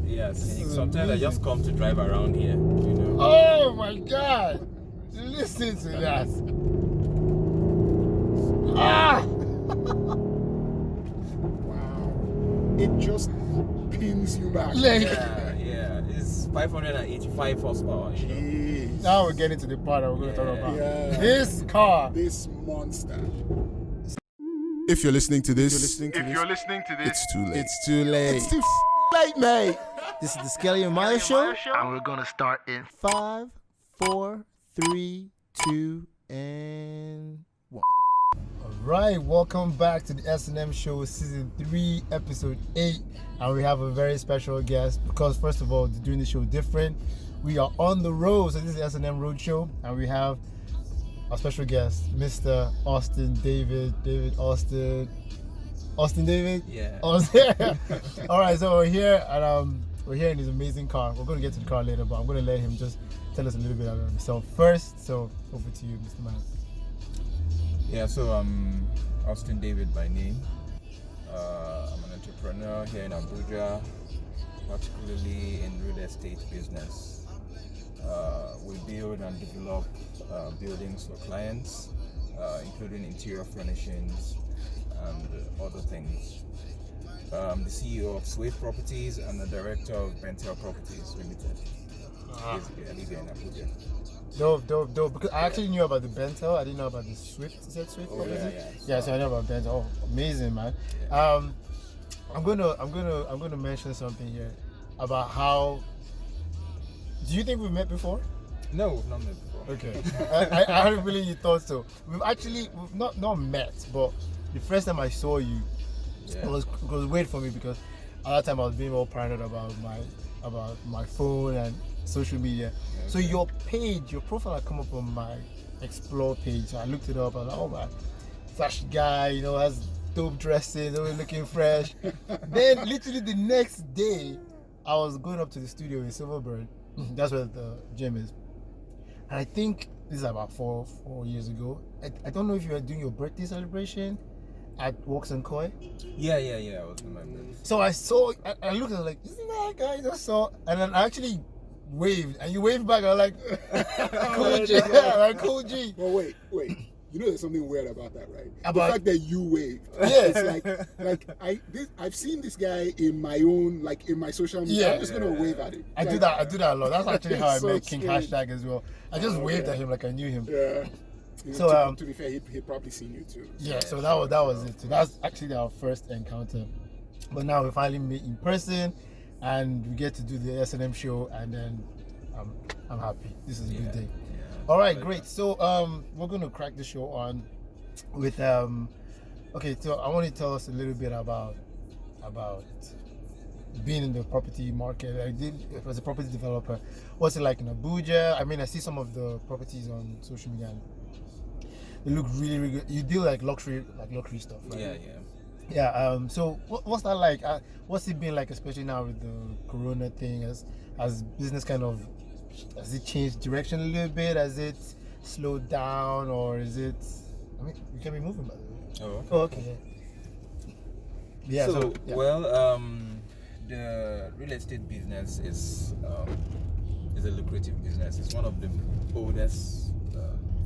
Yeah, sometimes I just come to drive around here, you know. Oh my God! Listen to that. Ah! Wow. It just pins you back. Yeah. It's 585 horsepower. You know? Jeez. Now we're getting to the part that we're going to talk about. Yeah. This car. This monster. If you're listening to this, it's too late. It's too late. It's too late, mate. This is the Skelly and Mayo show. And we're gonna start in 5, 4, 3, 2, and 1. All right, welcome back to the S&M show, season 3, episode 8, and we have a very special guest because first of all, doing the show different. We are on the road, so this is the S&M Roadshow, and we have our special guest, Mr. Austyn David Austyn David. Yeah. All right, so we're here and we're here in his amazing car. We're going to get to the car later, but I'm going to let him just tell us a little bit about himself first. So over to you, Mr. Man. Yeah, so I'm Austyn David by name. I'm an entrepreneur here in Abuja, particularly in real estate business. We build and develop buildings for clients, including interior furnishings and other things. I'm the CEO of Swift Properties and the director of Bentel Properties Limited. Basically, I live here in Abuja. Dope. Because I actually knew about the Bentel. I didn't know about the Swift. Is that Swift? Yeah. So I know about Bentel. Oh, amazing, man. Yeah. I'm gonna mention something here about how. Do you think we've met before? No, we've not met before. Okay. I really thought so. We've not met, but the first time I saw you, it was weird for me because at that time I was being all paranoid about my phone and social media. Okay. So your profile had come up on my explore page. So I looked it up. I was like, oh my, flashy guy, has dope dressing, always looking fresh. Then literally the next day, I was going up to the studio in Silverbird. That's where the gym is. And I think this is about four years ago. I don't know if you were doing your birthday celebration at Walks and Koi. Yeah. I was in my birthday. So I looked at it like, isn't that a guy I just saw? And then I actually waved, and you waved back. I was like, cool G. Like, cool G. Well, wait. You know there's something weird about that, right? About the fact that you waved. Yes. It's I've seen this guy in my own, in my social media. Yeah. I'm just gonna wave at him. I do that a lot. That's actually how I so met King strange. Hashtag as well. I just waved at him like I knew him. Yeah. So to be fair, he'd probably seen you too. Yeah, so that was it. So that's actually our first encounter. But now we finally meet in person, and we get to do the S&M show, and then I'm happy. This is a good day. Yeah. All right, great. So we're going to crack the show on with okay. So I want you to tell us a little bit about being in the property market. As a property developer, what's it like in Abuja? I mean, I see some of the properties on social media. And they look really, really good. You deal like luxury stuff, right? Yeah. So what's that like? What's it been like, especially now with the Corona thing? Has business has it changed direction a little bit? Has it slowed down, or is it? I mean, you can be moving, by the way. Oh, Okay. Yeah. Well, the real estate business is a lucrative business. It's one of the oldest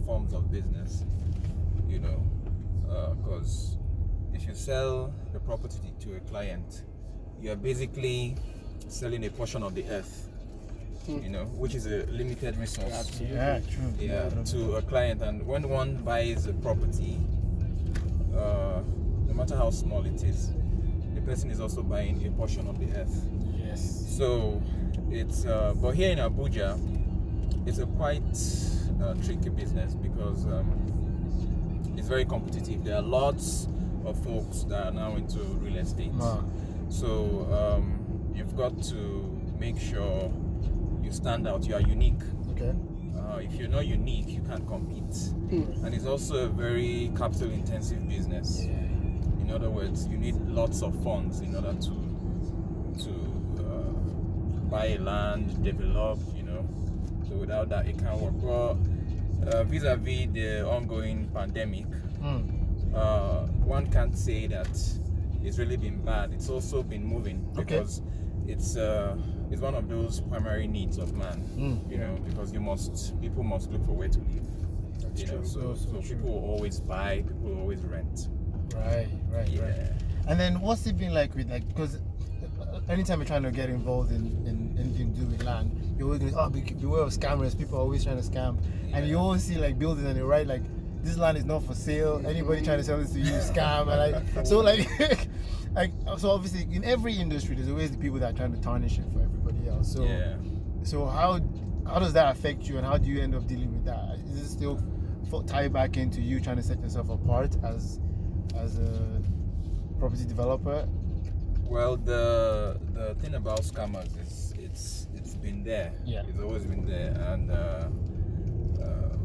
forms of business, because if you sell the property to a client, you are basically selling a portion of the earth, which is a limited resource. Absolutely. Yeah, true. Yeah, to a client. And when one buys a property, no matter how small it is, the person is also buying a portion of the earth. Yes. So it's but here in Abuja, it's a quite tricky business because it's very competitive. There are lots of folks that are now into real estate. So you've got to make sure you stand out. You are unique. Okay. If you're not unique, you can't compete. And it's also a very capital intensive business. Yeah. In other words, you need lots of funds in order to buy land, develop, So without that, it can't work. But vis-a-vis the ongoing pandemic, one can't say that it's really been bad. It's also been moving because it's one of those primary needs of man. You know, because people must look for where to live. That's You know, true. so people will always buy, people will always rent. Right. Yeah. And then what's it been like with because anytime you're trying to get involved in anything to do with land, you're always going, beware of scammers. People are always trying to scam, and you always see like buildings and they write like, this land is not for sale. Anybody trying to sell this to you, scam. And so so obviously in every industry there's always the people that are trying to tarnish it for everybody else. So so how does that affect you, and how do you end up dealing with that? Is it still tie back into you trying to set yourself apart as a property developer? Well, the thing about scammers is it's been there. Yeah. It's always been there, and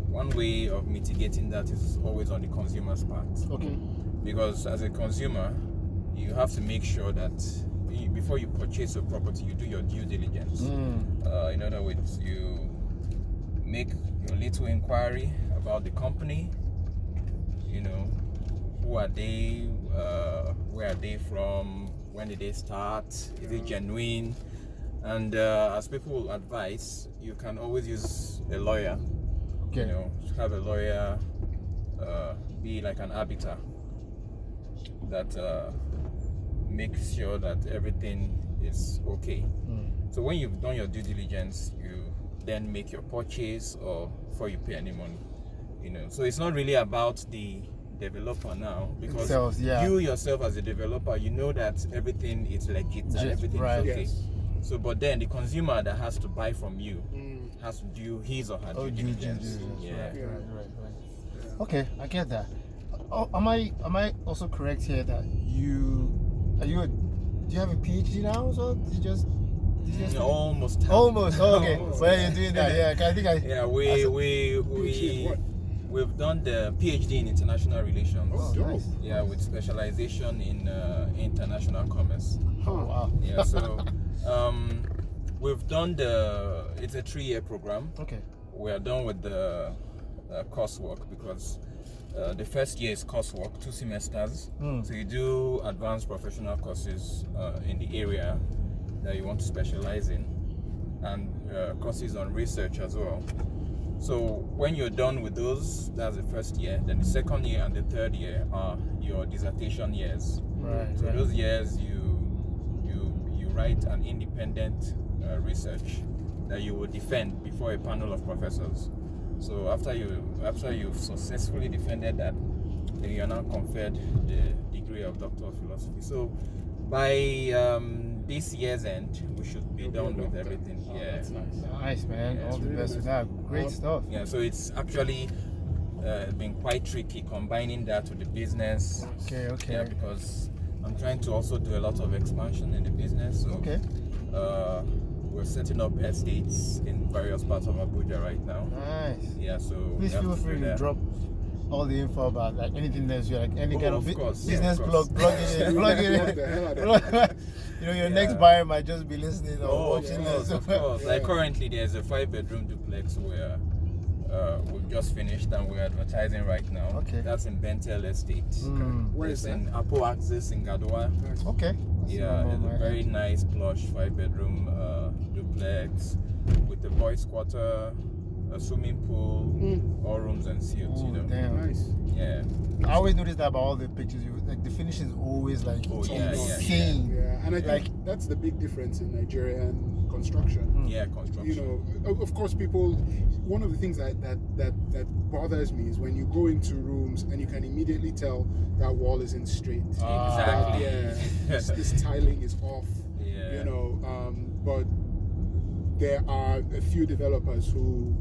one way of mitigating that is always on the consumer's part. Okay. Because as a consumer, you have to make sure that before you purchase a property, you do your due diligence. In other words, you make your little inquiry about the company. You know, who are they? Where are they from? When did they start? Is it genuine? And as people will advise, you can always use a lawyer. Okay. You know, have a lawyer be like an arbiter that makes sure that everything is okay. So when you've done your due diligence, you then make your purchase or before you pay any money. You know, so it's not really about the developer now, because you yourself as a developer, you know that everything is legit and everything is okay. Yes. So, but then the consumer that has to buy from you has to do his or her due diligence. Right. Okay, I get that. Am I also correct here that do you have a PhD now? So did you just Almost. okay. Well, you're doing that. Yeah, I think we've done the PhD in international relations. Oh, nice. Yeah, with specialization in international commerce. Oh, wow. Yeah, so we've done it's a 3-year program. Okay. We are done with the coursework, because the first year is coursework, 2 semesters. So you do advanced professional courses in the area that you want to specialize in, and courses on research as well. So when you're done with those, that's the first year. Then the second year and the third year are your dissertation years. So those years you write an independent research that you will defend before a panel of professors. So after you've successfully defended that, then you are now conferred the degree of Doctor of Philosophy. So by this year's end, we should be done with everything. That's nice. Nice, man. Yeah, All the really best with nice. that. Great stuff. Yeah, so it's actually been quite tricky combining that with the business. Okay. Yeah, because I'm trying to also do a lot of expansion in the business. So Okay. we're setting up estates in various parts of Abuja right now. Nice. Yeah, so Please feel free to drop all the info about like anything that's like any kind of business plug it in. You know, your next buyer might just be listening or watching this. Of course. Like currently there's a 5-bedroom duplex where we've just finished and we're advertising right now. Okay. That's in Bentel Estate. Where is It's that? in Apo Axis in Gadowa. Okay. Yeah, it's a very nice plush 5-bedroom duplex with a boys' quarter, a swimming pool, all rooms and suites. You know. Damn. Nice. Yeah. I always notice that about all the pictures. Like the finish is always like insane. Yeah, and I think that's the big difference in Nigerian construction. Yeah, construction. You know, of course, one of the things that bothers me is when you go into rooms and you can immediately tell that wall isn't straight. Exactly. This tiling is off. Yeah. You know, but there are a few developers who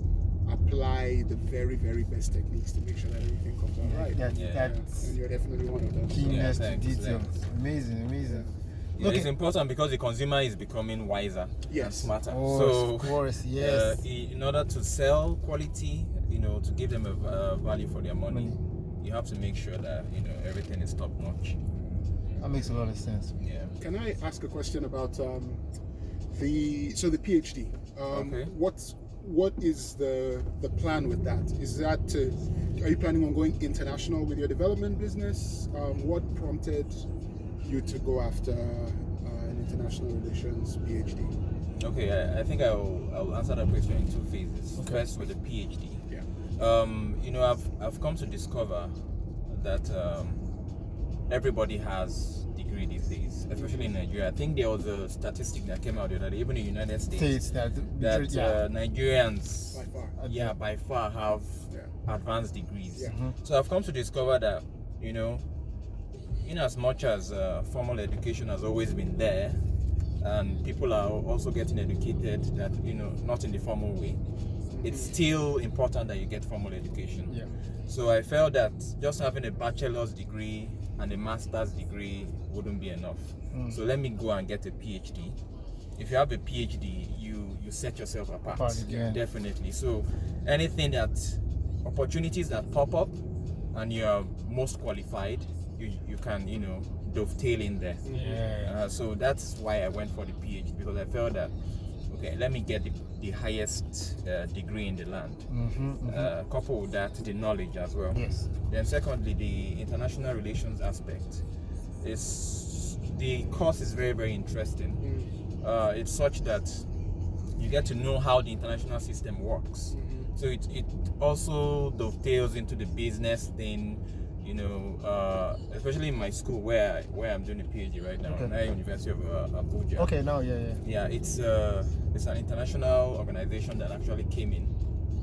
apply the very, very best techniques to make sure that everything comes out right. That's And you're definitely one of them. keenness to thanks. details. Amazing. Yeah, it's important because the consumer is becoming wiser and smarter. Of course, yes. In order to sell quality, you know, to give them a value for their money, you have to make sure that, you know, everything is top notch. That makes a lot of sense. Yeah. Can I ask a question about the PhD? Okay. What is the plan with that? Is that are you planning on going international with your development business? What prompted you to go after an international relations PhD. Okay, I think I'll answer that question in 2 phases. Okay. First with the PhD. Yeah. I've come to discover that everybody has degree these days, especially in Nigeria. I think there was a statistic that came out the other day, even in the United States, that Nigerians, By far. by far have Yeah. advanced degrees. Yeah. So I've come to discover that, in as much as formal education has always been there, and people are also getting educated that, not in the formal way, it's still important that you get formal education. Yeah. So I felt that just having a bachelor's degree and a master's degree wouldn't be enough. So let me go and get a PhD. If you have a PhD, you set yourself apart. Yeah. Definitely. So opportunities that pop up and you are most qualified, you can, dovetail in there. Yeah. So that's why I went for the PhD, because I felt that, okay, let me get the highest degree in the land. Couple with that, the knowledge as well. Yes. Then secondly, the international relations aspect. The course is very, very interesting. It's such that you get to know how the international system works. So it also dovetails into the business thing, especially in my school where I'm doing a PhD right now, Okay. University of Abuja. Okay, now, Yeah, it's an international organization that actually came in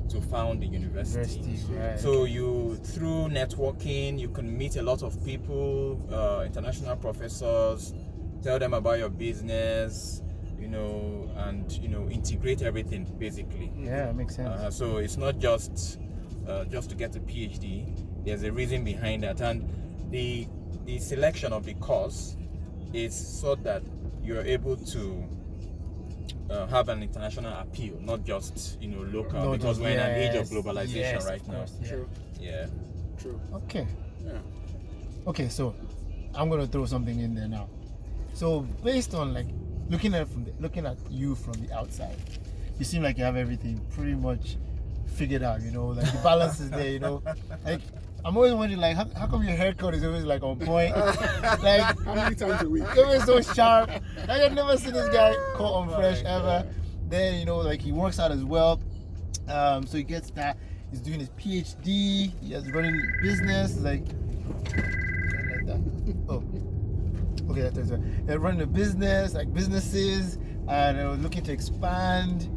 to found the university. Right. So through networking, you can meet a lot of people, international professors, tell them about your business, and integrate everything basically. Yeah, it makes sense. So it's not just to get a PhD. There's a reason behind that, and the selection of the course is so that you're able to have an international appeal, not just local. No, because we're in an age of yes, globalization yes, right of now. course, yeah. True. Yeah. True. Okay. Yeah. Okay, so I'm gonna throw something in there now. So based on looking at you from the outside, you seem like you have everything pretty much figured out. Like the balance is there. Like I'm always wondering, how come your haircut is always on point? Like How many times a week? it was so sharp. I've never seen this guy cut on fresh ever. Then he works out as well. So he gets that. He's doing his PhD. He's running a business. Like that. Oh, okay. That's it. They're running a business, businesses, and they're looking to expand.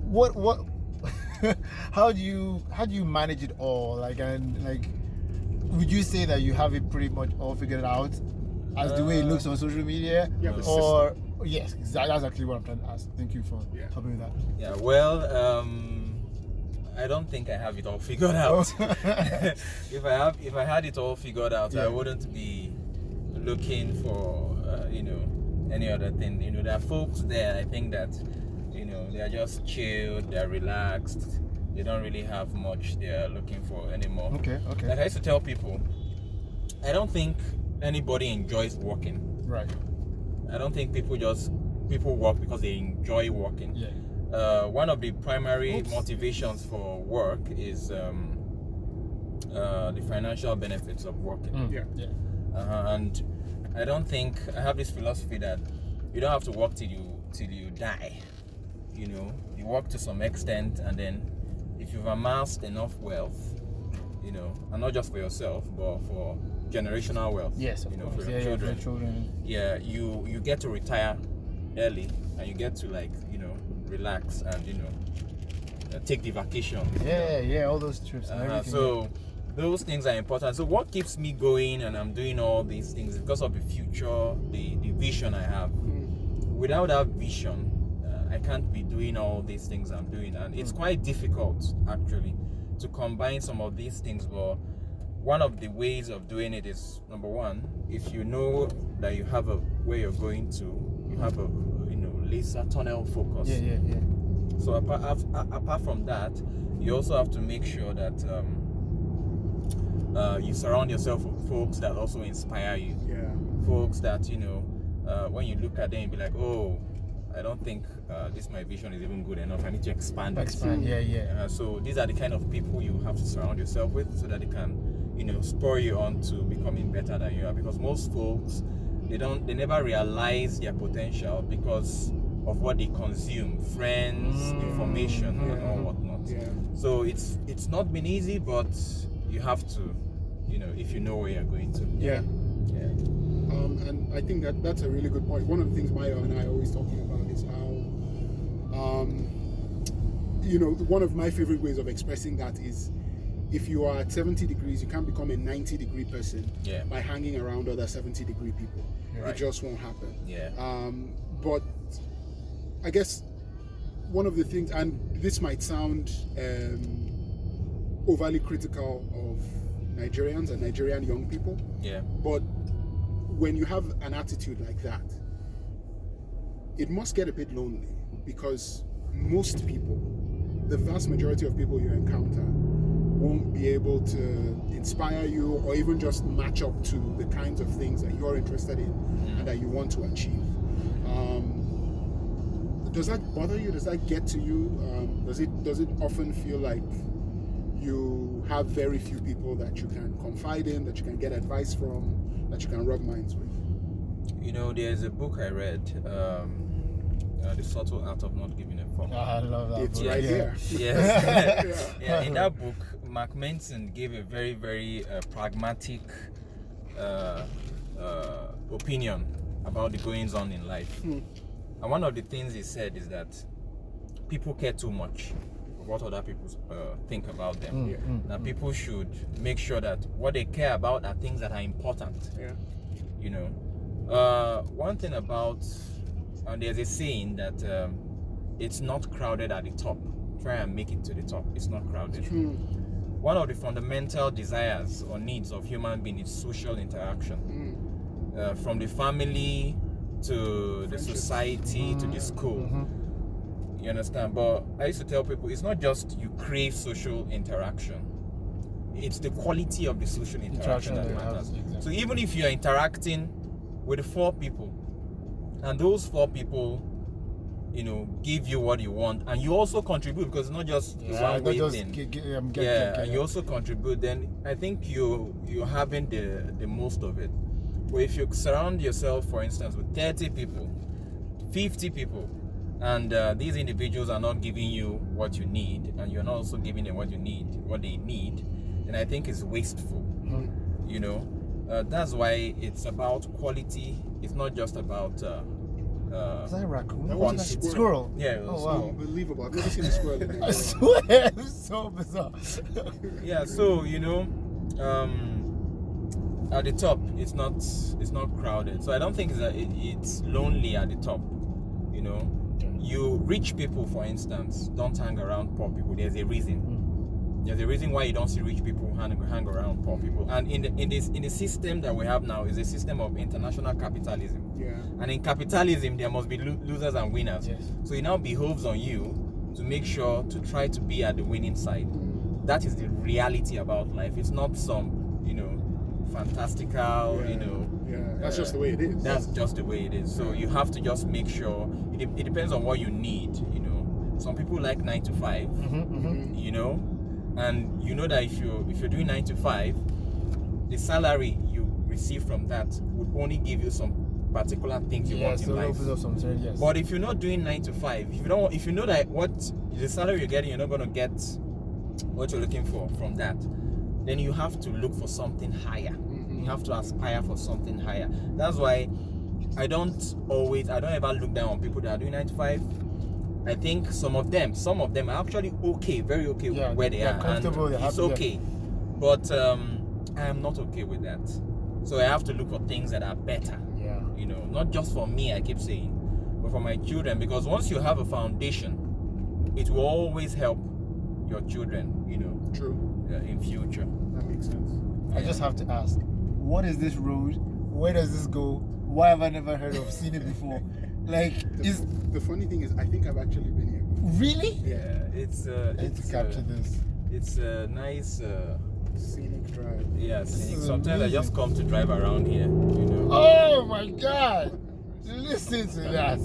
What? How do you manage it all? Would you say that you have it pretty much all figured out as the way it looks on social media? You have a Or yes, that's actually what I'm trying to ask. Thank you for helping with that. Yeah. Well, I don't think I have it all figured out. If I had it all figured out, I wouldn't be looking for any other thing. There are folks there, I think that they are just chilled, they're relaxed, they don't really have much they're looking for anymore. Okay. Like I used to tell people, I don't think anybody enjoys working. Right. I don't think people work because they enjoy working. Yeah. One of the primary motivations for work is the financial benefits of working. Yeah. And I don't think I have this philosophy that you don't have to work till you die. You work to some extent, and then if you've amassed enough wealth, and not just for yourself, but for generational wealth. Yes, of course. For your children. For your children. Yeah, you get to retire early, and you get to relax and take the vacation. Yeah, all those trips and everything. So those things are important. So what keeps me going and I'm doing all these things is because of the future, the vision I have. Without that vision, I can't be doing all these things I'm doing, and it's quite difficult actually to combine some of these things. But one of the ways of doing it is, number one, if you know that you have where you're going to, you have a laser tunnel focus. Yeah. So apart from that, you also have to make sure that you surround yourself with folks that also inspire you. Yeah. Folks that when you look at them, you be like, oh, I don't think my vision is even good enough. I need to expand it. Yeah. So these are the kind of people you have to surround yourself with, so that they can spur you on to becoming better than you are, because most folks, they never realize their potential because of what they consume, friends, information, and all whatnot. Yeah. So it's not been easy, but you have to, if you know where you're going to. Yeah. Yeah. And I think that's a really good point. One of the things Mayo and I are always talking about is how, one of my favorite ways of expressing that is, if you are at 70 degrees, you can't become a 90-degree person by hanging around other 70-degree people. Right. It just won't happen. Yeah. But I guess one of the things, and this might sound overly critical of Nigerians and Nigerian young people, but when you have an attitude like that, it must get a bit lonely, because most people, the vast majority of people you encounter, won't be able to inspire you or even just match up to the kinds of things that you're interested in and that you want to achieve. Does that bother you? Does that get to you? Does it often feel like you have very few people that you can confide in, that you can get advice from, that you can rub minds with? There's a book I read, The Subtle Art of Not Giving a Fuck. I love that. It's book. right here. Yes. Yeah. In that book, Mark Manson gave a very, very pragmatic opinion about the goings on in life. And one of the things he said is that people care too much of what other people think about them. Now, people should make sure that what they care about are things that are important. One thing about, and there's a saying that it's not crowded at the top. Try and make it to the top. It's not crowded. One of the fundamental desires or needs of human being is social interaction. From the family to the society to the school. You understand? But I used to tell people, it's not just you crave social interaction. It's the quality of the social interaction that matters. Exactly. So even if you're interacting with 4 people, and those 4 people, give you what you want, and you also contribute, because it's not just one way thing. And you also contribute, then I think you're having the most of it. But if you surround yourself, for instance, with 30 people, 50 people, and these individuals are not giving you what you need, and you're not also giving them what they need, then I think it's wasteful. That's why it's about quality. It's not just about is that a raccoon? That was a squirrel. Yeah. Oh wow. Unbelievable. I've never seen a squirrel in my I life. swear, it's so bizarre. Yeah. So at the top, it's not crowded. So I don't think it's lonely at the top. You rich people, for instance, don't hang around poor people. There's a reason. There's a reason why you don't see rich people hang around poor people. And in the system that we have now is a system of international capitalism. Yeah. And in capitalism, there must be losers and winners. Yes. So it now behoves on you to make sure to try to be at the winning side. That is the reality about life. It's not some, fantastical, that's just the way it is. That's just the way it is. So you have to just make sure, it depends on what you need, Some people like 9 to 5, and that if you're doing 9 to 5, the salary you receive from that would only give you some particular things you want in life. Yes. But if you're not doing 9 to 5, if you know that what the salary you're getting, you're not going to get what you're looking for from that, then you have to look for something higher. You have to aspire for something higher. That's why I don't ever look down on people that are doing 9 to 5. I think some of them are actually okay, very okay with where they are. Comfortable, and it's okay. But I am not okay with that. So I have to look for things that are better. Yeah. Not just for me, I keep saying, but for my children. Because once you have a foundation, it will always help your children, True. In future. That makes sense. I just have to ask, what is this road? Where does this go? Why have I never heard of seen it before? The funny thing is, I think I've actually been here before. Really? Yeah, it's I need to capture this. It's a nice Scenic drive. yeah, This is sometimes I just come to drive around here, Oh my God! Listen to that.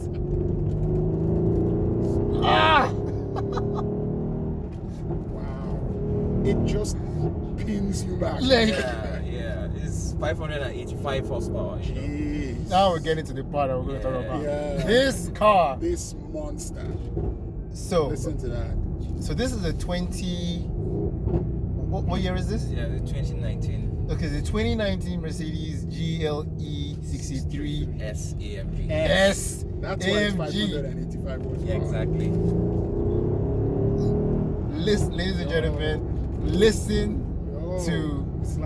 Wow. It just pins you back. Like, yeah. It's 585 horsepower. You know? Jeez. now we're getting to the part that we're going to talk about. Yeah. This car. This monster. So, Listen to that. so this is a 20. What year is this? Yeah, it's 2019 Okay, the 2019 Mercedes GLE63 S AMG. S That's why it's AMG. 585 horsepower. Yeah, exactly. Ladies and gentlemen, listen Oh, to it's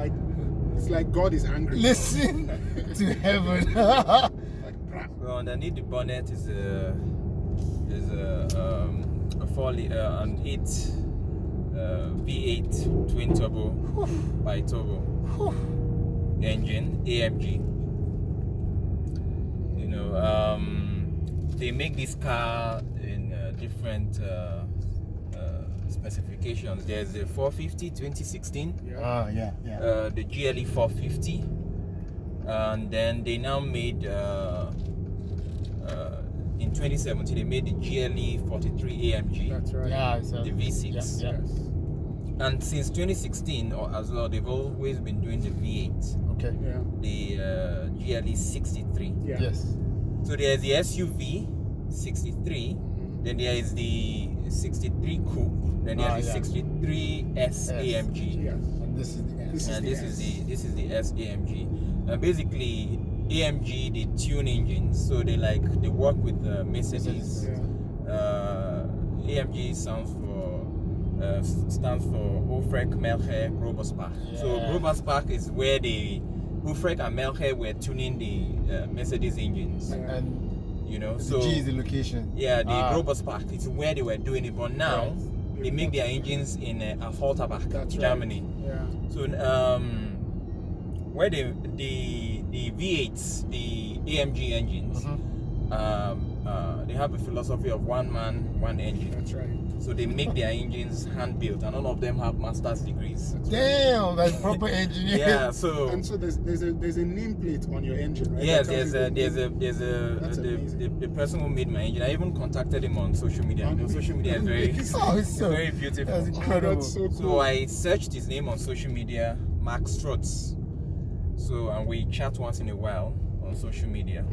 like God is angry. listen to heaven. Like, brah. Well, underneath the bonnet is a 8 V8 twin turbo by turbo engine AMG. You know, they make this car in different specifications. There's the 450 2016, Yeah. the GLE 450, and then they now made in 2017 they made the GLE 43 AMG. That's right. Yeah, so, The V6. Yeah. Yes. And since 2016 or as well, they've always been doing the V8, Okay. Yeah. the GLE63. Yeah. Yes. So there's the SUV 63, then there is the 63 Coupe, then there's the 63 S AMG, Yes. And this is the S. and this the is the S AMG. Basically, AMG they tune engines, so they work with Mercedes. Yeah. AMG stands for Hofreck, Melcher, Grobelsbach. So Yeah. Grobelsbach is where the Hofreck and Melcher were tuning the Mercedes engines. Yeah. And You know, the so G is the location. yeah, the Grobelsbach is where they were doing it, but now Right. they make their engines in Affolterbach, That's right. Germany. Yeah. So where the V8s, the AMG engines, they have a philosophy of one man, one engine. That's right. So they make their engines hand built, and all of them have master's degrees. Damn, that's proper engineering. Yeah, so And so there's a nameplate on your engine, right? yes, That tells you the there's a That's amazing. the person who made my engine. I even contacted him on social media. You know, social media is very Oh, it's so very beautiful. That's name. incredible. That's so cool. So I searched his name on social media, Mark Strutz. So and we chat once in a while on social media.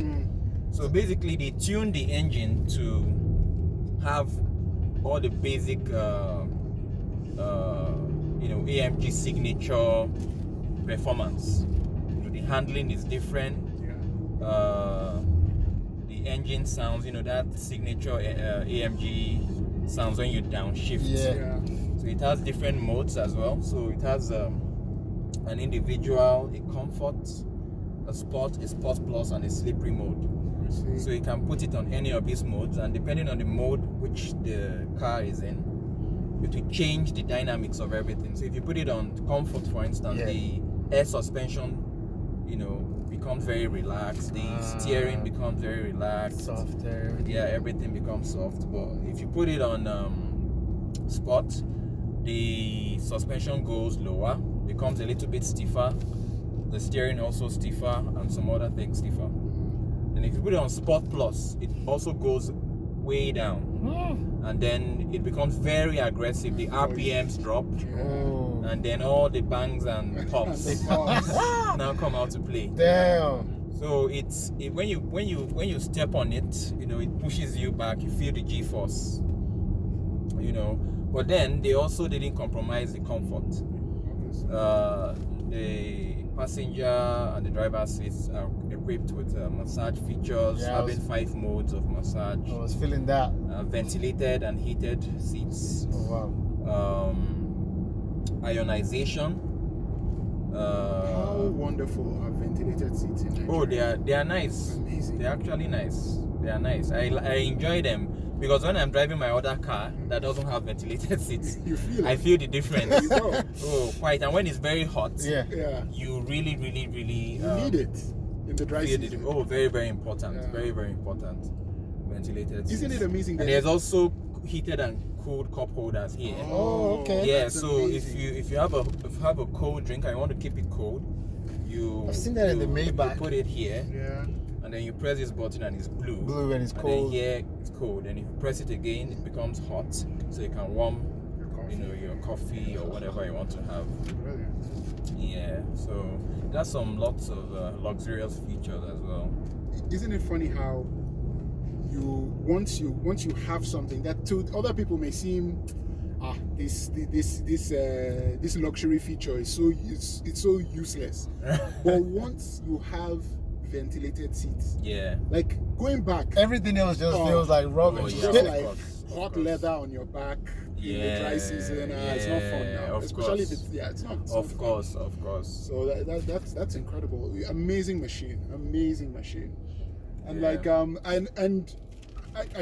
So basically, they tuned the engine to have all the basic, AMG signature performance. So the handling is different. Yeah. The engine sounds, that signature AMG sounds when you downshift. Yeah. Yeah. So it has different modes as well. So it has an individual, a comfort, a sport plus, and a slippery mode. I see. So you can put it on any of these modes, and depending on the mode which the car is in, it will change the dynamics of everything. So if you put it on comfort, for instance, Yeah. the air suspension, becomes very relaxed. The steering becomes very relaxed. Softer. Yeah, everything becomes soft. But if you put it on sport, the suspension goes lower, becomes a little bit stiffer. The steering also stiffer, and some other things stiffer. And if you put it on Sport Plus, it also goes way down, and then it becomes very aggressive. The RPMs drop, Oh. and then all the bangs and pops now come out to play. Damn. So when you step on it, it pushes you back. You feel the G-force, But then they also didn't compromise the comfort. The passenger and the driver's seats are equipped with massage features, Yeah, having 5 modes of massage, I was feeling that. ventilated and heated seats, Oh wow. ionization. How wonderful are ventilated seats in Nigeria? Oh, they are nice. Amazing. They're actually nice. They are nice. I enjoy them because when I'm driving my other car that doesn't have ventilated seats, You feel I it. feel the difference. You know. Oh, quite. And when it's very hot, Yeah. Yeah. you really, really, really You need it in the dry feel the season. oh, very, very important. Yeah. Very, very important. Ventilated seats. Isn't it amazing that And there's also heated and cold cup holders here. Oh, okay. Yeah, that's so amazing. if you have a cold drink and you want to keep it cold, I've seen that in the Maybach. You put it here, Yeah. and then you press this button and it's blue. Blue and it's And cold. then here it's cold. And if you press it again, it becomes hot, so you can warm your coffee or whatever you want to have. Brilliant. Yeah, so there's lots of luxurious features as well. Isn't it funny how once you have something that to other people may seem this luxury feature is it's so useless, but once you have ventilated seats, like going back, everything else just feels like rubbish. Just like hot leather on your back in the dry season. It's not fun now, especially if it's not. Of course. So that's incredible. Amazing machine. And I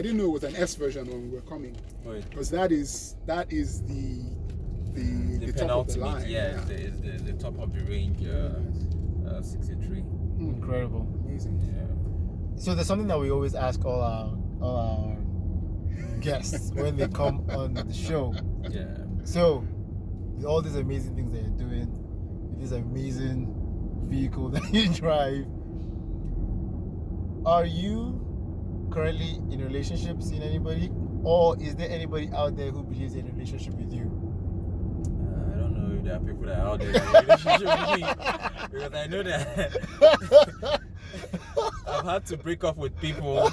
didn't know it was an S version when we were coming, because that is the top of the line. It's the top of the range. 63. Incredible. Amazing. Yeah. So there's something that we always ask all our guests when they come on the show. Yeah. So with all these amazing things that you're doing, with this amazing vehicle that you drive, are you currently in a relationship, seeing anybody, or is there anybody out there who believes in a relationship with you? I don't know if there are people that are out there in a relationship with me, because I know that I've had to break up with people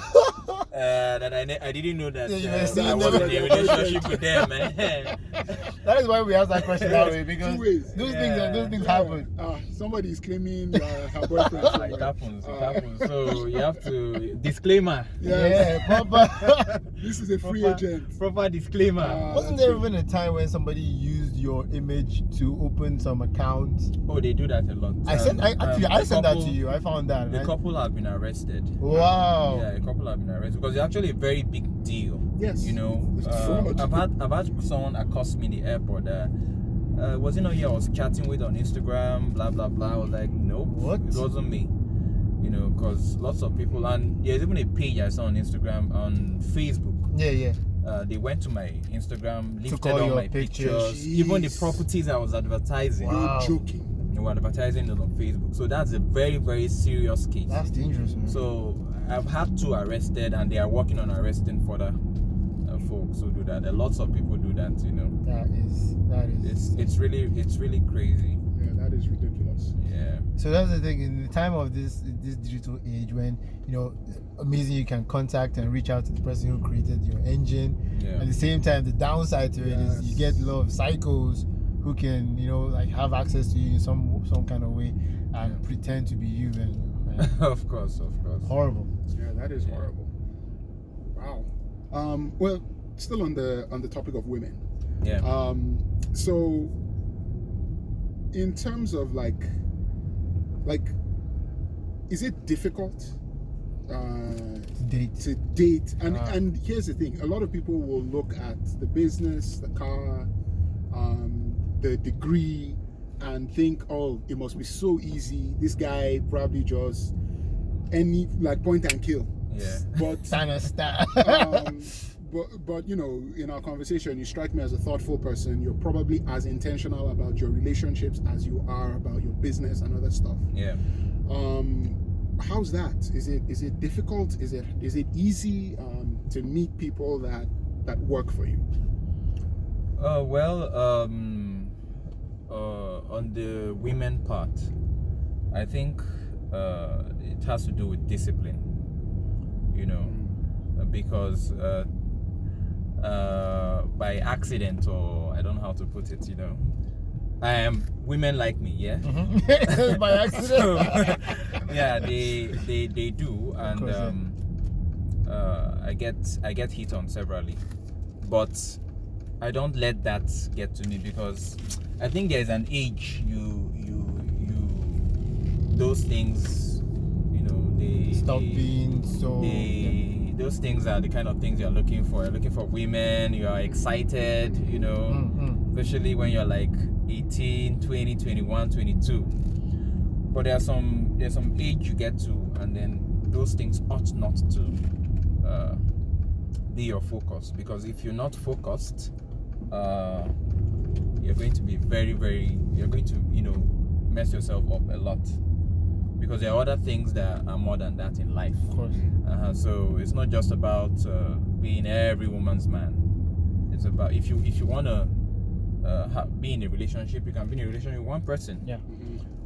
that I didn't know that I was in a relationship with them, man. That is why we asked that question that way, because those things happen. Somebody is claiming her boyfriend. It happens. So you have to disclaimer. Proper. This is a free agent. Proper disclaimer. Wasn't there even a time when somebody used your image to open some accounts? Oh, they do that a lot. I sent that to you. I found that. The couple have been arrested. Wow. Yeah, a couple have been arrested because it's actually a very big deal. Yes. I've had someone accost me in the airport. Was it not you I was chatting with on Instagram? Blah blah blah. I was like, nope, what? It wasn't me. Because lots of people, and there's even a page I saw on Instagram, on Facebook. Yeah. They went to my Instagram, lifted all all your my pictures, Jeez. even the properties I was advertising. Wow. You're joking. They were advertising it on Facebook. So that's a very, very serious case. That's dangerous, man. So I've had two arrested, and they are working on arresting further folks who do that. Lots of people do that, That is. It's really crazy. Yeah, that is ridiculous. Yeah. So that's the thing. In the time of this digital age, when amazing, you can contact and reach out to the person who created your engine. Yeah. At the same time, the downside to it is you get a lot of psychos who can have access to you in some kind of way and pretend to be you. And Of course. horrible. Yeah, that is horrible. Wow. Well, still on the topic of women. Yeah. So in terms of like is it difficult to date? And here's the thing, a lot of people will look at the business, the car, the degree, and think, oh, it must be so easy. This guy probably just point and kill. Yeah. But but in our conversation, you strike me as a thoughtful person. You're probably as intentional about your relationships as you are about your business and other stuff. Yeah. How's that? Is it difficult? Is it easy to meet people that work for you? On the women part, I think it has to do with discipline. Because by accident, or I don't know how to put it, I am women like me, yeah. Mm-hmm. By accident. So, yeah, they do, and course, I get hit on severally, but I don't let that get to me, because I think there's an age those things, they stop being so. Those things are the kind of things you're looking for. You're looking for women, you are excited, especially when you're like 18, 20, 21, 22. But there's some age you get to, and then those things ought not to be your focus. Because if you're not focused, you're going to be you're going to, mess yourself up a lot. Because there are other things that are more than that in life. Of course. So it's not just about being every woman's man. It's about if you want to be in a relationship. You can be in a relationship with one person. Yeah.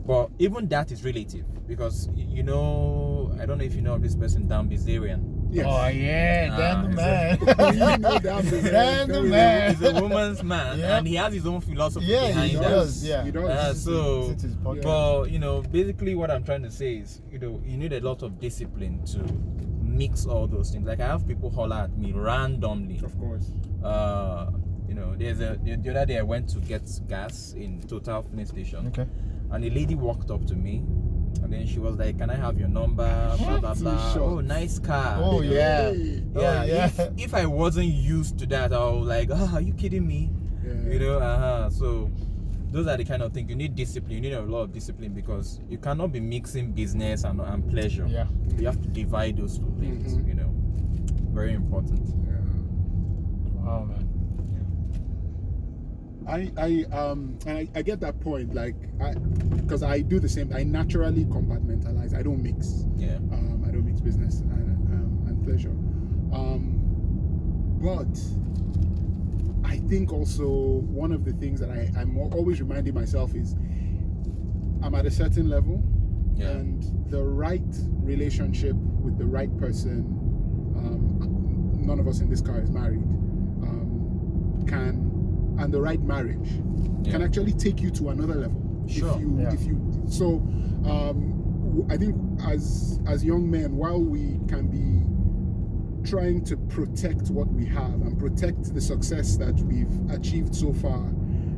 But even that is relative, because I don't know if you know of this person, Dan Bizarian. Yes. Oh yeah, Dan the man. You know Dan the man. He's a woman's man, Yeah. and he has his own philosophy Yeah, behind he that. does. Yeah. He does. So, Since his podcast. but basically, what I'm trying to say is, you need a lot of discipline to mix all those things. Like, I have people holler at me randomly. Of course. The other day I went to get gas in Total filling station. Okay. And a lady walked up to me, and then she was like, "Can I have your number?" Blah blah blah. Sure. Oh, nice car. Oh yeah. Hey. Yeah. yeah. If I wasn't used to that, I was like, "Oh, are you kidding me?" Yeah. So those are the kind of things you need. Discipline. You need a lot of discipline, because you cannot be mixing business and pleasure. Yeah. You have to divide those two things. Very important. Wow, man. I get that point, like, because I do the same. I naturally compartmentalize. I don't mix. Yeah. I don't mix business and pleasure. But I think also one of the things that I'm always reminding myself is I'm at a certain level, and the right relationship with the right person. None of us in this car is married. And the right marriage can actually take you to another level. Sure. I think as young men, while we can be trying to protect what we have and protect the success that we've achieved so far,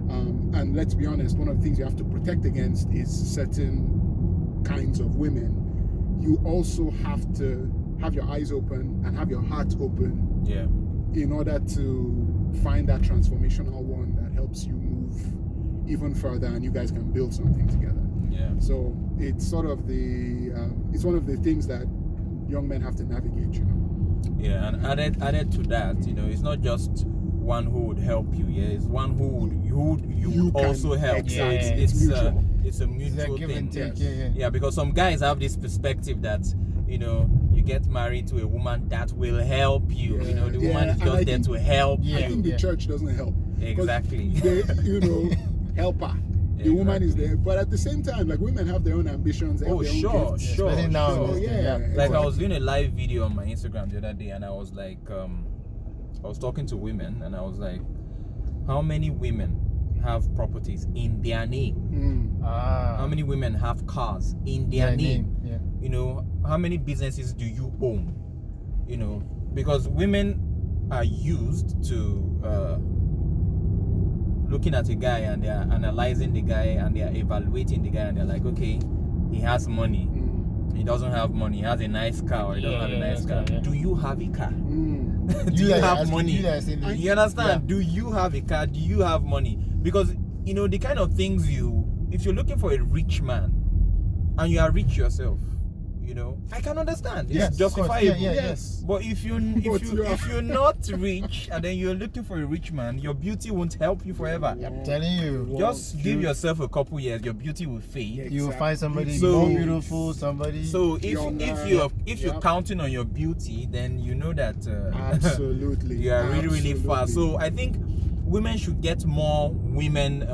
and let's be honest, one of the things you have to protect against is certain kinds of women. You also have to have your eyes open and have your heart open. Yeah. In order to find that transformational one that helps you move even further, and you guys can build something together. Yeah. So it's sort of it's one of the things that young men have to navigate. Yeah, and added to that, it's not just one who would help you. Yeah, it's one who would also help. Exactly. So it's a It's mutual like give thing. and take. Yes. Yeah. Because some guys have this perspective that you get married to a woman that will help you. The woman is just there to help you. I think the church doesn't help. Exactly. They, helper. The woman is there, but at the same time, like, women have their own ambitions. They have their own gifts. Sure. Especially now. So, yeah. Like, I was doing a live video on my Instagram the other day, and I was like, I was talking to women, and I was like, how many women have properties in their name? How many women have cars in their name? Yeah. How many businesses do you own? Because women are used to looking at a guy, and they're analyzing the guy, and they're evaluating the guy, and they're like, okay, he has money, he doesn't have money, he has a nice car, or he doesn't have a nice car. Yeah. Do you have a car? Do You you guys have asking- money? you guys saying- You understand? Yeah. Do you have a car? Do you have money? Because the kind of things if you're looking for a rich man and you are rich yourself, I can understand. It's Yes, of course. justifiable. Yeah. Yes. But if you're not rich, and then you're looking for a rich man, your beauty won't help you forever. I'm telling you. Just give yourself a couple years, your beauty will fade. You will find somebody So- more beautiful, somebody. So if you're Yep. counting on your beauty, then you know that Absolutely. you are really far. Absolutely. So I think women should get more women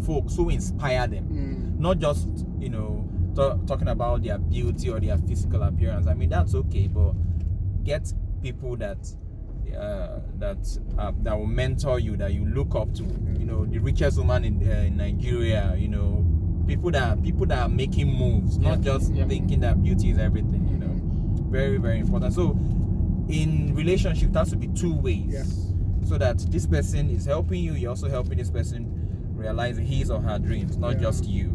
folks who inspire them, not just talking about their beauty or their physical appearance. I mean, that's okay, but get people that will mentor you, that you look up to. The richest woman in Nigeria. People that are making moves, not just thinking that beauty is everything. Very, very important. So in relationship, that should be two ways. Yes. So that this person is helping you, you're also helping this person realize his or her dreams, not just you.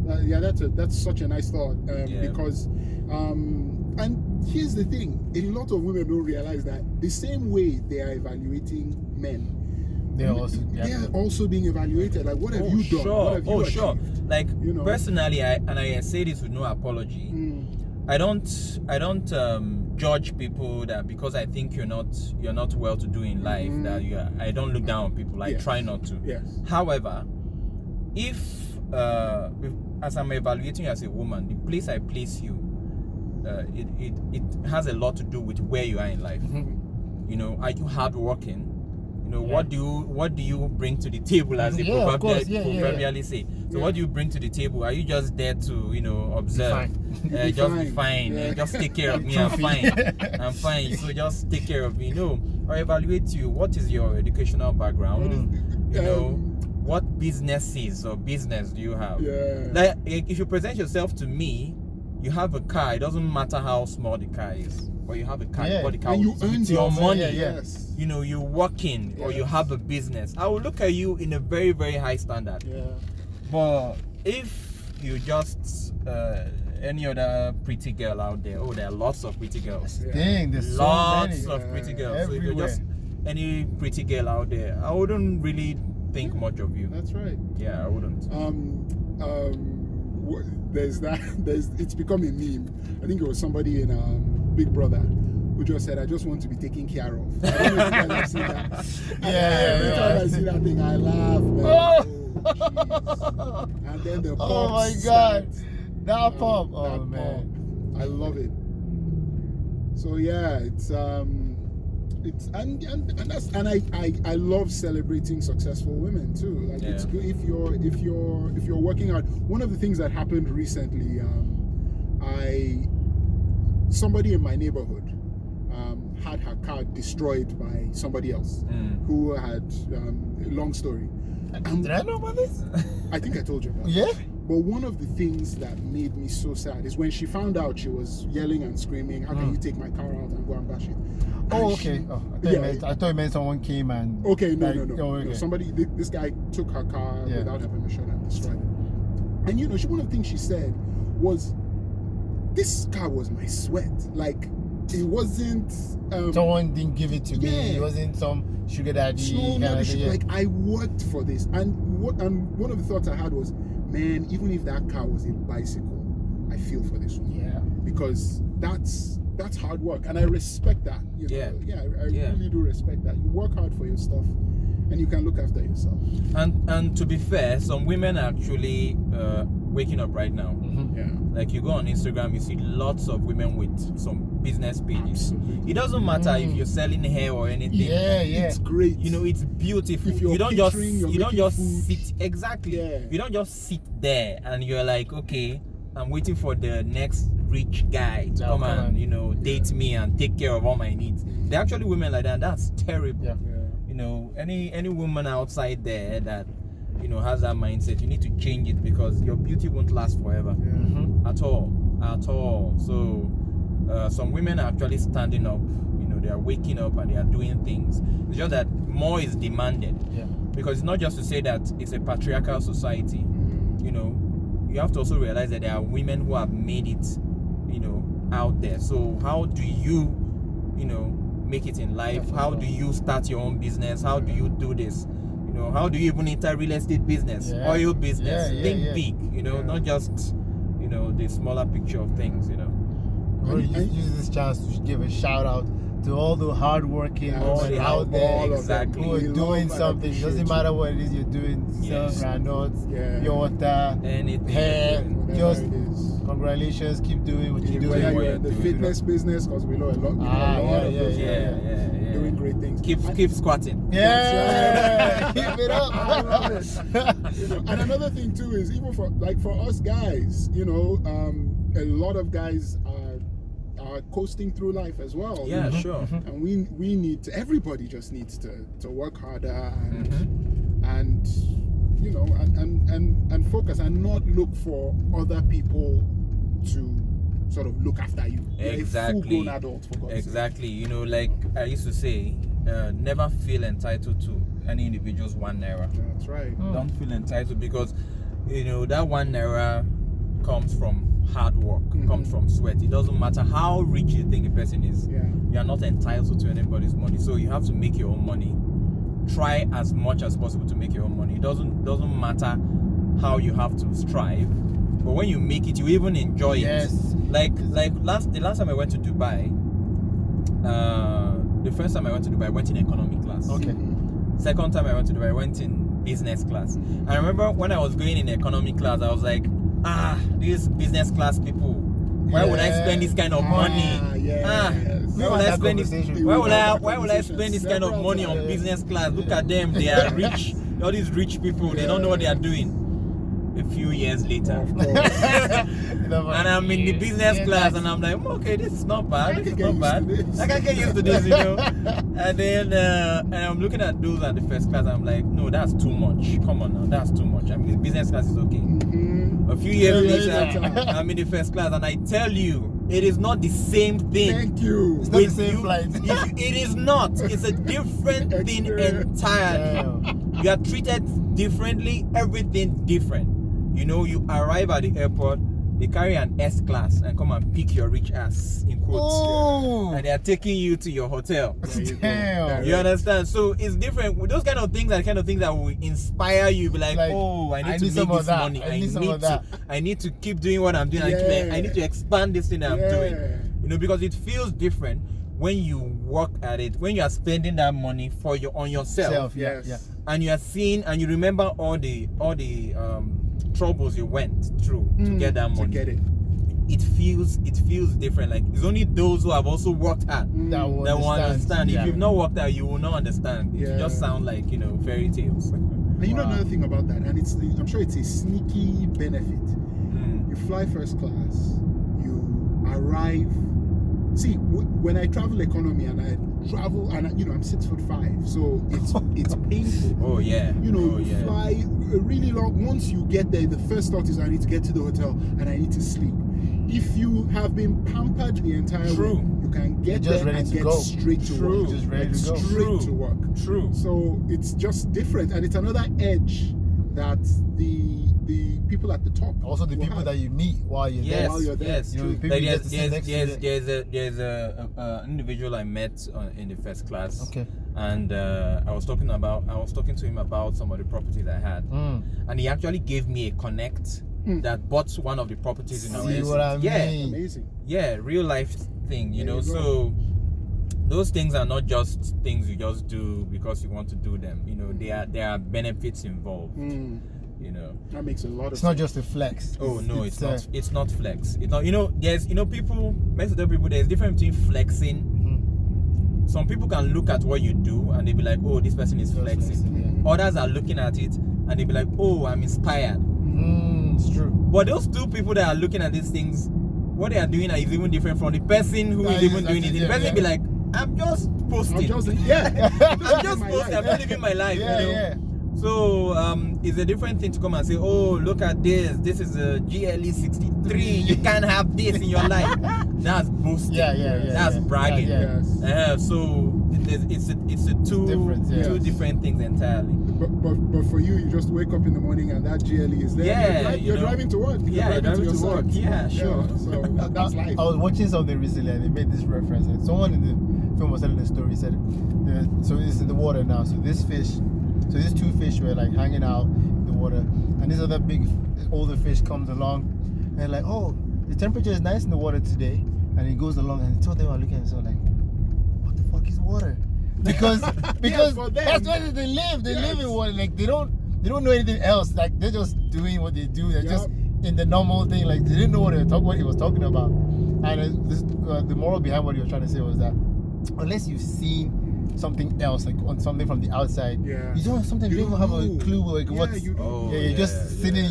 That's such a nice thought, because and here's the thing, a lot of women don't realize that the same way they are evaluating men, they're also being evaluated. Like, what have you done? What have you achieved? Like, personally, I say this with no apology. I don't judge people that because I think you're not well to do in life, that I don't look down on people. I try not to. Yes. However, if as I'm evaluating you as a woman, the place I place you, it has a lot to do with where you are in life. Are you hardworking? You know, what do you bring to the table, as they proverbially say. So what do you bring to the table? Are you just there to, you know, observe? Be fine. Just take care of me. I'm fine. So just take care of me. No, or evaluate you. What is your educational background? You know, what businesses or business do you have? Like, if you present yourself to me, you have a car. It doesn't matter how small the car is, but you have a car. You bought the car with your money. You know, you're working or you have a business. I will look at you in a very, very high standard. But if you just any other pretty girl out there, there are lots of pretty girls. There's lots so many. of pretty girls. Everywhere. So if you're just any pretty girl out there, I wouldn't really think much of you. That's right. Yeah, I wouldn't. It's become a meme. I think it was somebody in Big Brother who just said, "I just want to be taken care of." I don't know if you guys have seen that. Every time I see that thing, I laugh, man. And then the oh my God, that pump! Oh man, I love it. So yeah, I love celebrating successful women too. Like it's good if you're working hard. One of the things that happened recently, somebody in my neighborhood had her car destroyed by somebody else who had a long story. Did I know about this? I think I told you about it. But one of the things that made me so sad is when she found out, she was yelling and screaming, "How can you take my car out and go and bash it?" Oh, okay. I thought you meant someone came and... Okay, no. Somebody, this guy took her car without her permission and destroyed it. And you know, one of the things she said was, "This car was my sweat. Like, it wasn't... someone didn't give it to me. It wasn't some sugar daddy. Like, I worked for this." And one of the thoughts I had was, man, even if that car was a bicycle, I feel for this one. Because that's hard work, and I respect that. You know? I really do respect that. You work hard for your stuff, and you can look after yourself. And to be fair, some women are actually waking up right now. Like, you go on Instagram, you see lots of women with some business pages. Absolutely. It doesn't matter if you're selling hair or anything. It's great. You know, it's beautiful. If you don't just sit You don't just sit there and you're like, okay, I'm waiting for the next rich guy to come and, you know, date me and take care of all my needs. There are actually women like that. That's terrible. You know, any woman outside there that, you know, has that mindset, you need to change it, because your beauty won't last forever. At all. So some women are actually standing up. You know, they are waking up and they are doing things. It's just that more is demanded. Because it's not just to say that it's a patriarchal society. You know, you have to also realize that there are women who have made it, you know, out there. So how do you, you know, make it in life? How do you start your own business? How do you do this? You know, how do you even enter real estate business, oil business? Think big, you know, not just, you know, the smaller picture of things, you know. Well, use this chance to give a shout out to all the hardworking women out there who are doing something. It doesn't matter what it is you're doing, selling granules, your water, hair, just congratulations, keep doing what you're doing. The fitness business, because we know a lot of those doing great things. Keep squatting. Keep it up. I love it. You know, and another thing too is, even for us guys, you know, a lot of guys are coasting through life as well. Sure. And we need to, everybody just needs to work harder and you know, and focus, and not look for other people to sort of look after you. Exactly. You're a full-grown adult, for God's sake. You know, like I used to say, never feel entitled to any individual's 1 naira. That's right. Don't feel entitled, because, you know, that 1 naira comes from hard work, comes from sweat. It doesn't matter how rich you think a person is. You are not entitled to anybody's money. So you have to make your own money. Try as much as possible to make your own money. It doesn't matter how you have to strive, but when you make it, you even enjoy it. Like the last time I went to Dubai, the first time I went to Dubai, I went in economy class. Second time I went to Dubai, I went in business class. I remember when I was going in economy class, I was like, these business class people, Why would I spend this kind of money? Why would I spend this? Why would I spend this kind of money on business class? Look at them, they are rich. All these rich people, they don't know what they are doing. A few years later, and I'm in the business class, and I'm like, okay, this is not bad. This is not bad. I can get used to this, you know. And then, and I'm looking at those at the first class. I'm like, no, that's too much. Come on now, that's too much. I mean, the business class is okay. A few years later, I'm in the first class, and I tell you, it is not the same thing. Thank you. It's not the same flight. It is not. It's a different thing entirely. You are treated differently. Everything different. You know, you arrive at the airport, they carry an S class and come and pick your rich ass in quotes, and they are taking you to your hotel. Damn. You understand? So it's different. Those kind of things are the kind of things that will inspire you. Be like, oh, I need to make this money. I need to keep doing what I'm doing. I need to expand this thing that I'm doing. You know, because it feels different when you work at it, when you are spending that money on yourself. And you are seeing and you remember all the troubles you went through to get that money. To get it. It feels different. Like it's only those who have also worked hard that will understand. If you've not worked out, you will not understand. It just sound like, you know, fairy tales. And you know another thing about that, and I'm sure it's a sneaky benefit. You fly first class, you arrive. See, when I travel economy and I travel, and you know, I'm 6'5", so it's painful. Oh yeah. You know, you fly really long. Once you get there, the first thought is I need to get to the hotel and I need to sleep. If you have been pampered the entire way, you can get there and get straight to work. Just ready to go. Straight to work. True. So it's just different, and it's another edge that the people at the top, also the people that you meet while you're there. Yes, you know, there's a individual I met in the first class. Okay. And I was talking to him about some of the properties I had, and he actually gave me a connect that bought one of the properties in our area. What I mean? Amazing. Yeah, real life thing, you know. So those things are not just things you just do because you want to do them. You know, there are benefits involved. You know, that makes a lot of sense. It's not just a flex. Oh no, it's not. It's not flex. It's not. You know, people. Most of the people, there's a difference between flexing. Some people can look at what you do and they be like, oh, this person is flexing. Others are looking at it and they be like, oh, I'm inspired. It's true. But those two people that are looking at these things, what they are doing is even different from the person who is even doing it. The person be like, I'm just posting. I'm just posting. I'm not living my life. You know? So it's a different thing to come and say, oh, look at this. This is a GLE63. You can't have this in your life. That's boasting. That's bragging. So it's two different things entirely. But for you just wake up in the morning and that GLE is there. You're driving to work. You're driving to work. Yeah, sure. So that's life. I was watching something recently and they made this reference. And someone in the film was telling the story. Said, so it's in the water now. So these two fish were like hanging out in the water, and this other big older fish comes along and they're like, oh, the temperature is nice in the water today, and he goes along and told them are looking at him like, what the fuck is water? Because that's where they live. They live in water. Like they don't know anything else. Like they're just doing what they do. They're just in the normal thing. Like they didn't know what he was talking about. And the moral behind what he was trying to say was that unless you've seen something else, like on something from the outside, you don't even have a clue like you're just sitting in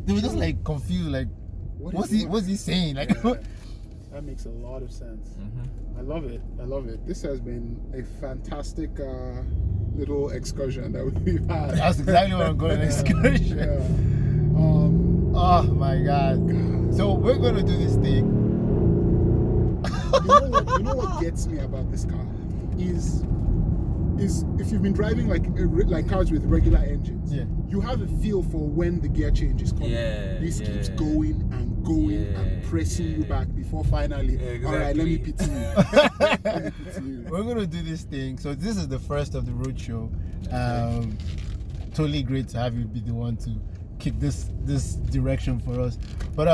they were just like confused, like what's he saying, like that makes a lot of sense. I love it. This has been a fantastic little excursion that we've had. That's exactly what I'm going, excursion. Oh my god. So we're gonna do this thing. You know what gets me about this car is if you've been driving like cars with regular engines, you have a feel for when the gear change is coming. This keeps going and going and pressing you back before finally, all right, let me pity you. We're gonna do this thing. So this is the first of the roadshow. Totally great to have you be the one to kick this direction for us. But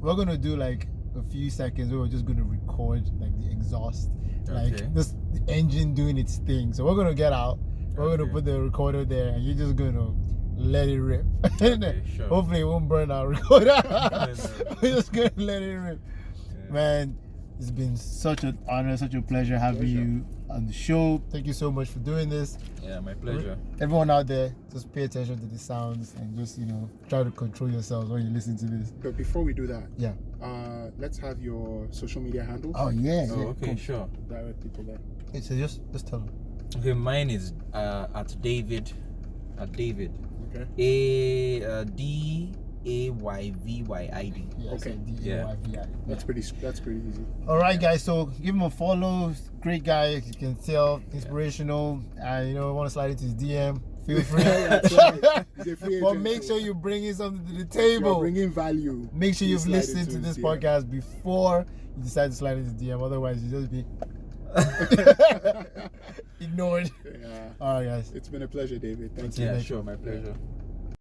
we're gonna do like a few seconds where we're just gonna record like the exhaust, like the engine doing its thing. So we're gonna get out, we're gonna put the recorder there, and you're just gonna let it rip. Hopefully it won't burn our recorder. We're just gonna let it rip. Man, it's been such an honor, such a pleasure having you on the show. Thank you so much for doing this. Yeah, my pleasure. Everyone out there, just pay attention to the sounds and just, try to control yourselves when you listen to this. But before we do that, yeah, let's have your social media handles. Oh, yeah. Okay, cool. sure. Direct people there. Okay, so just tell them. Okay, mine is at David. Okay. DAYVYID. Yeah, Okay. so D-A-Y-V-I. That's pretty easy. All right, guys. So give him a follow. Great guy. You can tell, inspirational. And want to slide into his DM. Feel free. That's right. He's a free But agent, make so sure you bring in something to the you're table. bringing value. Make sure You you've slide listened into to his this DM. podcast before you decide to slide into DM. Otherwise, you just be ignored. Yeah. All right, guys. It's been a pleasure, David. Thank you. Yeah, sure, my pleasure.